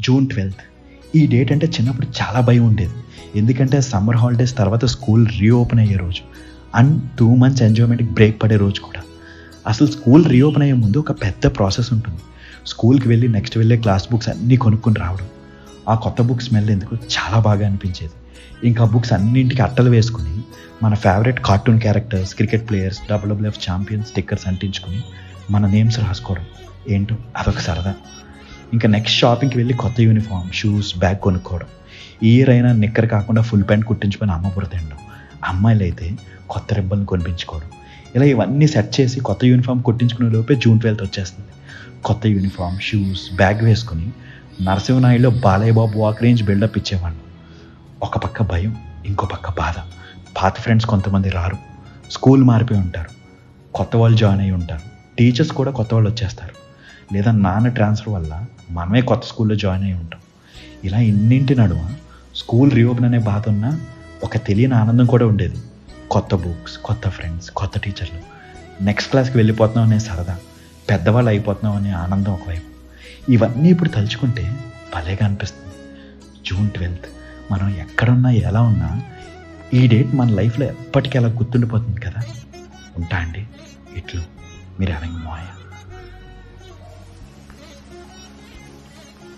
June 12th. ఈ date అంటే చిన్నప్పుడు చాలా భయం ఉండేది. ఎందుకంటే సమ్మర్ హాలిడేస్ తర్వాత స్కూల్ రీఓపెన్ అయ్యే రోజు అండ్ 2 months ఎంజాయ్మెంట్కి బ్రేక్ పడే రోజు కూడా. అసలు స్కూల్ రీఓపెన్ అయ్యే ముందు ఒక పెద్ద ప్రాసెస్ ఉంటుంది. స్కూల్కి వెళ్ళి నెక్స్ట్ వెళ్ళే క్లాస్ బుక్స్ అన్నీ కొనుక్కొని రావడం. ఆ కొత్త బుక్స్ స్మెల్ ఎందుకు చాలా బాగా అనిపించేది. ఇంకా బుక్స్ అన్నింటికి అట్టలు వేసుకుని మన favourite cartoon characters, cricket players, WWF champions stickers అంటించుకుని మన నేమ్స్ రాసుకోవడం ఏంటో అదొక సరదా. ఇంకా నెక్స్ట్ షాపింగ్కి వెళ్ళి కొత్త యూనిఫామ్, షూస్, బ్యాగ్ కొనుక్కోవడం. ఈ ఇయర్ అయినా నిక్కర్ కాకుండా ఫుల్ ప్యాంట్ కుట్టించుకొని అమ్మ బుర్ర తినడం. అమ్మాయిలు అయితే కొత్త రిబ్బన్లు కొనిపించుకోవడం. ఇలా ఇవన్నీ సెట్ చేసి కొత్త యూనిఫామ్ కుట్టించుకునే లోపే జూన్ 12th వచ్చేస్తుంది. కొత్త యూనిఫామ్, షూస్, బ్యాగ్ వేసుకుని నరసింహనాయుడులో Balayya Babu walk range buildup ఇచ్చేవాళ్ళు. ఒక పక్క భయం, ఇంకో పక్క బాధ. పాత ఫ్రెండ్స్ కొంతమంది రారు, స్కూల్ మారిపోయి ఉంటారు, కొత్త వాళ్ళు జాయిన్ అయ్యి ఉంటారు, టీచర్స్ కూడా కొత్త వాళ్ళు వచ్చేస్తారు, లేదా నాన్న ట్రాన్స్ఫర్ వల్ల మనమే కొత్త స్కూల్లో జాయిన్ అయ్యి ఉంటాం. ఇలా ఇన్నింటి నడుమ స్కూల్ రీఓపెన్ అనే బాధ ఉన్న ఒక తెలియని ఆనందం కూడా ఉండేది. కొత్త బుక్స్, కొత్త ఫ్రెండ్స్, కొత్త టీచర్లు, నెక్స్ట్ క్లాస్కి వెళ్ళిపోతున్నాం అనే సరదా, పెద్దవాళ్ళు అయిపోతున్నాం అనే ఆనందం ఒకవైపు. ఇవన్నీ ఇప్పుడు తలుచుకుంటే భలేగా అనిపిస్తుంది. జూన్ 12th మనం ఎక్కడున్నా ఎలా ఉన్నా ఈ డేట్ మన లైఫ్లో ఎప్పటికీ అలా గుర్తుండిపోతుంది కదా. ఉంటా అండి. ఇట్లు మీరు హ్యావింగ్ మోయ.